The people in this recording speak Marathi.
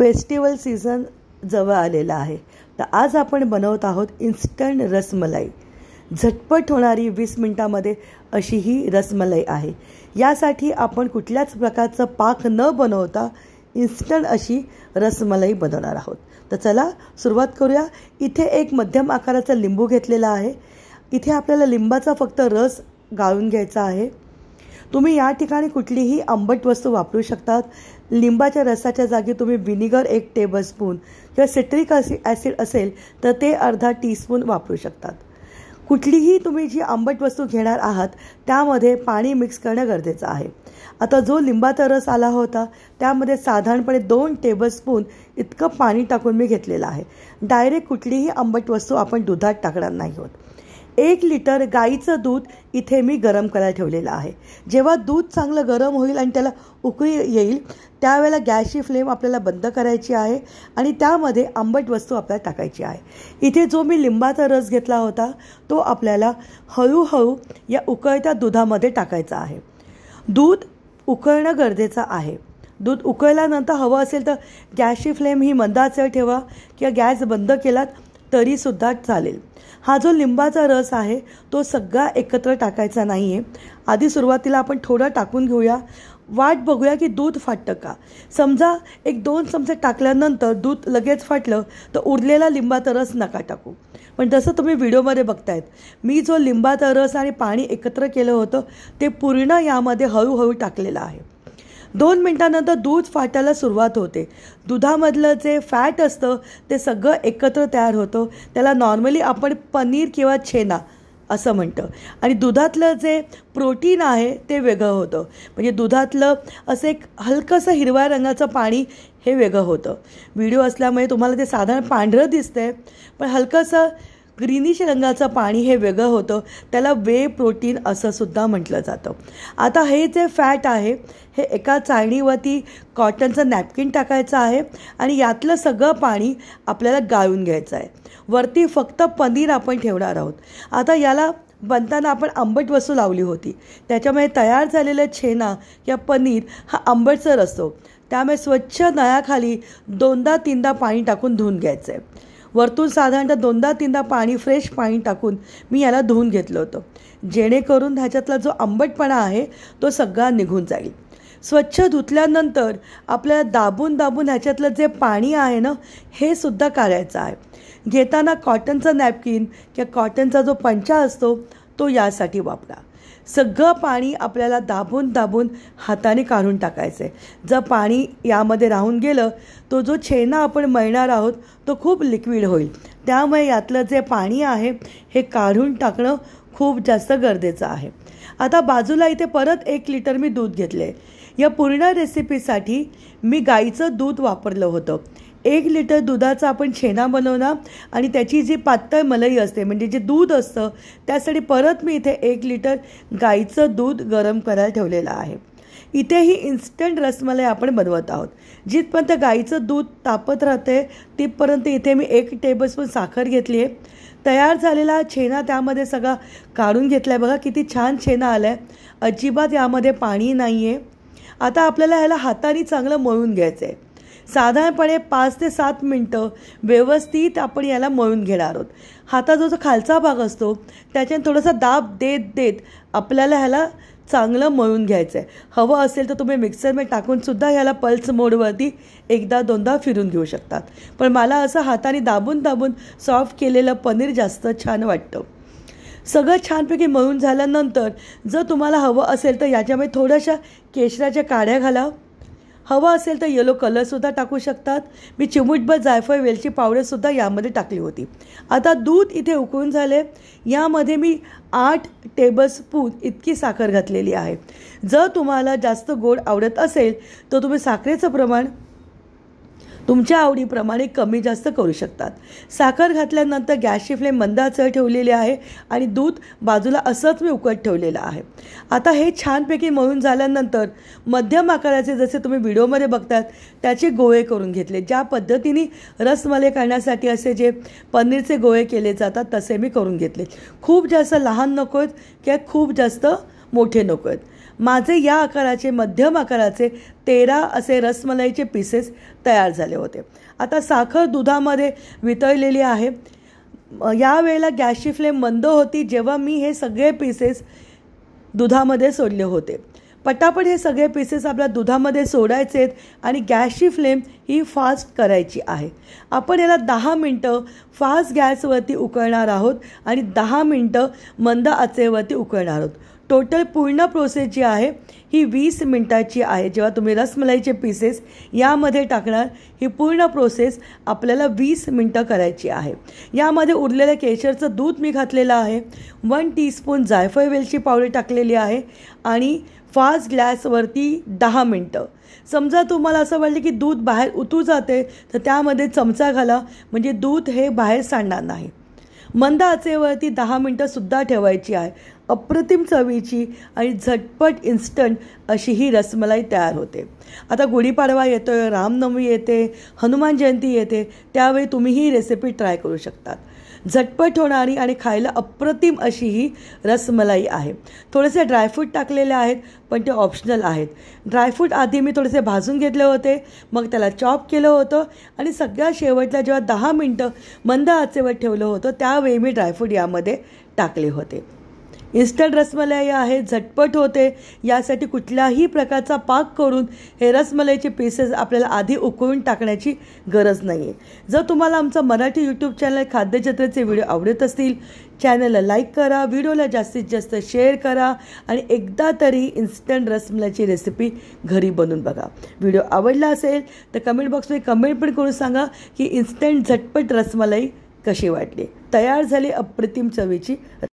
फेस्टिवल सीझन जवळ आलेला आहे, तर आज आपण बनवत आहोत इन्स्टंट रसमलाई। झटपट होणारी 20 मिनिटांमध्ये अशी ही रसमलाई आहे। यासाठी आपण कुठल्याच प्रकारचा पाक न बनवता इन्स्टंट अशी रसमलाई बनवणार आहोत। तर चला सुरुवात करूया। इथे एक मध्यम आकाराचा लिंबू घेतलेला आहे। इथे आपल्याला लिंबाचा फक्त रस गाळून घ्यायचा आहे। तुम्ही या ठिकाणी कुठलीही आंबट वस्तू वापरू शकतात। लिंबाच्या रसाच्या जागी तुम्ही विनेगर 1 टेबलस्पून किंवा सिट्रिक ॲसिड असेल तर ते अर्धा टीस्पून वापरू शकतात। कुठलीही तुम्ही जी आंबट वस्तू घेणार आहात त्यामध्ये पाणी मिक्स करणं गरजेचं आहे। आता जो लिंबाचा रस आला होता त्यामध्ये साधारणपणे 2 टेबलस्पून इतकं पाणी टाकून मी घेतलेलं आहे। डायरेक्ट कुठलीही आंबट वस्तू आपण दुधात टाकणार नाही आहोत। 1 लिटर गाईचं दूध इथे मी गरम करायला ठेवलेलं आहे। जेव्हा दूध चांगलं गरम होईल आणि त्याला उकळी येईल त्यावेळेला गॅसची फ्लेम आपल्याला बंद करायची आहे आणि त्यामध्ये आंबट वस्तू आपल्याला टाकायची आहे। इथे जो मी लिंबाचा रस घेतला होता तो आपल्याला हळूहळू या उकळत्या दुधामध्ये टाकायचा आहे। दूध उकळणं गरजेचं आहे। दूध उकळल्यानंतर हवं असेल तर गॅसची फ्लेम ही मंद आचेवर ठेवा किंवा गॅस बंद केलात तरीसुद्धा चालेल। हा जो लिंबाचा रस आहे तो सगळा एकत्र टाकायचा नाही आहे। आधी सुरुवातीला आपण थोडं टाकून घेऊया, वाट बघूया की दूध फाटतं का। समजा 1-2 चमचे टाकल्यानंतर दूध लगेच फाटलं तर उरलेला लिंबाचा रस नका टाकू। पण जसं तुम्ही व्हिडिओमध्ये बघतायत मी जो लिंबाचा रस आणि पाणी एकत्र केलं होतं ते पूर्ण यामध्ये हळूहळू टाकलेलं आहे। 2 मिनिटांनंतर दूध फाटायला सुरुवात होते। दुधामधलं जे फॅट असतं ते सगळं एकत्र तयार होतं। त्याला नॉर्मली आपण पनीर किंवा छेना असं म्हणतं आणि दुधातलं जे प्रोटीन आहे ते वेगळं होतं। म्हणजे दुधातलं असं एक हलकंसं हिरव्या रंगाचं पाणी हे वेगळं होतं। व्हिडिओ असल्यामुळे तुम्हाला ते साधारण पांढरं दिसतंय पण हलकंसं ग्रीनिश रंगाचं पाणी हे वेगळं होतं। त्याला वे प्रोटीन असं सुद्धा म्हटलं जातं। आता हे जे फॅट आहे हे एका चाळणीवरती कॉटनचं नॅपकिन टाकायचं आहे आणि यातलं सगळं पाणी आपल्याला गाळून घ्यायचं आहे। वरती फक्त पनीर आपण ठेवणार आहोत। आता याला बनताना आपण आंबट वस्तू लावली होती त्याच्यामुळे तयार झालेलं छेना किंवा पनीर हा आंबटसर असतो। त्यामुळे स्वच्छ नळाखाली 2दा-3दा पाणी टाकून धुवून घ्यायचं आहे। वरतून साधारणतः 2दा-3दा पाणी फ्रेश पाणी टाकून मी याला धुवून घेतलं होतं जेणेकरून ह्याच्यातला जो आंबटपणा आहे तो सगळा निघून जाईल। स्वच्छ धुतल्यानंतर आपल्याला दाबून दाबून ह्याच्यातलं जे पाणी आहे ना हे सुद्धा काढायचं आहे। घेताना कॉटनचं नॅपकिन किंवा कॉटनचा जो पंचा असतो तो यासाठी वापरा। सगळं पाणी आपल्याला दाबून दाबून हाताने काढून टाकायचं आहे। जर पाणी यामध्ये राहून गेलं तो जो छेना आपण मळणार आहोत तो खूप लिक्विड होईल। त्यामुळे यातलं जे पाणी आहे हे काढून टाकणं खूप जास्त गरजेचं आहे। आता बाजूला इथे परत 1 लिटर मी दूध घेतले। या पूर्ण रेसिपीसाठी मी गाईचं दूध वापरलं होतं। 1 लिटर दुधाचा आपण छेना बनवणार आणि त्याची जी पातळ मलाई असते म्हणजे जे दूध असतं त्यासाठी परत मी इथे 1 लिटर गाईचं दूध गरम करायला ठेवलेलं आहे। इथे ही इन्स्टंट रसमलाई आपण बनवत आहोत। जिथपर्यंत गाईचं दूध तापत राहते तिथपर्यंत इथे मी 1 टेबलस्पून साखर घेतली आहे। तयार झालेला छेना त्यामध्ये सगळा काढून घेतला आहे। बघा किती छान छेना आला आहे, अजिबात यामध्ये पाणी नाही आहे। आता आपल्याला ह्याला हाताने चांगलं मळून घ्यायचं आहे। साधारणपणे 5 ते 7 मिनटं व्यवस्थित आपण याला मळून घेणार आहोत। हाताचा जो खालचा भाग असतो त्याच्याने थोडासा दाब देत देत आपल्याला ह्याला चांगलं मळून घ्यायचं आहे। हवं असेल तर तुम्ही मिक्सरमध्ये टाकूनसुद्धा ह्याला पल्स मोडवरती 1दा-2दा फिरून घेऊ शकतात। पण मला असं हाताने दाबून दाबून सॉफ्ट केलेलं पनीर जास्त छान वाटतं। सगळं छानपैकी मळून झाल्यानंतर जर तुम्हाला हवं असेल तर याच्यामध्ये थोड्याशा केशराच्या काड्या घाला। हवं असेल तर येलो कलरसुद्धा टाकू शकतात। मी चिमूटभर जायफळ वेलची पावडरसुद्धा यामध्ये टाकली होती। आता दूध इथे उकळून झाले। यामध्ये मी 8 टेबलस्पून इतकी साखर घातलेली आहे। जर तुम्हाला जास्त गोड आवडत असेल तर तुम्ही साखरेचं प्रमाण तुमच्या आवडीप्रमाणे कमी जास्त करू शकतात। साखर घातल्यानंतर गॅसची फ्लेम मंद आचेवर ठेवलेली आहे आणि दूध बाजूला असंच मी उकळत ठेवलेलं आहे। आता हे छानपैकी मळून झाल्यानंतर मध्यम आकाराचे जसे तुम्ही व्हिडिओमध्ये बघतात त्याचे गोळे करून घेतले। ज्या पद्धतीने रसमलाई करण्यासाठी असे जे पनीरचे गोळे केले जातात तसे मी करून घेतले। खूप जास्त लहान नको आहेत किंवा खूप जास्त मोठे नको आहेत। माझे या आकाराचे मध्यम आकाराचे 13 असे रसमलाईचे पीसेस तयार झाले होते. आता साखर दुधामध्ये वितळलेली आहे. यावेळेला गॅसची फ्लेम मंद होती जेव्हा मी हे सगळे पीसेस दुधामध्ये सोडले होते. पटापट हे सगळे पीसेस आपल्या दुधामध्ये सोडायचे आहेत आणि गॅसची फ्लेम ही फास्ट करायची आहे. आपण याला 10 मिनटं फास्ट गॅसवरती उकळणार आहोत आणि 10 मिनटं मंद आचेवरती उकळणार आहोत. टोटल पूर्ण प्रोसेस जी आहे ही 20 मिनटाची आहे. जेव्हा तुम्ही रसमलाईचे पीसेस यामध्ये टाकणार ही पूर्ण प्रोसेस आपल्याला 20 मिनटं करायची आहे. यामध्ये उरलेलं केशरचं दूध मी घातलेलं आहे. 1 टीस्पून जायफळ वेलची पावडर टाकलेली आहे आणि फास्ट गॅसवरती 10 मिनटं. समजा तुम्हाला असं वाटलं की दूध बाहेर उतू जाते तर त्यामध्ये चमचा घाला, म्हणजे दूध हे बाहेर सांडणार नाही. मंद आचेवरती 10 मिनटंसुद्धा ठेवायची आहे. अप्रतिम चवीची आणि झटपट इन्स्टंट अशी ही रसमलाई तयार होते. आता गुढीपाडवा येतोय, रामनवमी येते, हनुमान जयंती येते, त्यावेळी तुम्ही ही रेसिपी ट्राय करू शकतात. झटपट होणारी आणि खायला अप्रतिम अशी ही रसमलाई आहे. थोडेसे ड्रायफ्रूट टाकलेले आहेत पण ते ऑप्शनल आहेत. ड्रायफ्रूट आधी मी थोडेसे भाजून घेतले होते, मग त्याला चॉप केलं होतं आणि सगळ्यात शेवटला जेव्हा 10 मिनटं मंद आचेवर ठेवलं होतं त्यावेळी मी ड्रायफ्रूट यामध्ये टाकले होते. इन्स्टंट रसमलाई आहे, झटपट होते. यासाठी कुठल्याही प्रकारचा पाक करून हे रसमलाईचे पीसेस आपल्याला आधी उकळून टाकण्याची गरज नाही आहे. जर तुम्हाला आमचं मराठी यूट्यूब चॅनल खाद्यजत्रेचे व्हिडिओ आवडत असतील, चॅनलला लाईक करा, व्हिडिओला जास्तीत जास्त शेअर करा आणि एकदा तरी इन्स्टंट रसमलाईची रेसिपी घरी बनवून बघा. व्हिडिओ आवडला असेल तर कमेंट बॉक्समध्ये कमेंट पण करून सांगा की इन्स्टंट झटपट रसमलाई कशी वाटली. तयार झाली अप्रतिम चवीची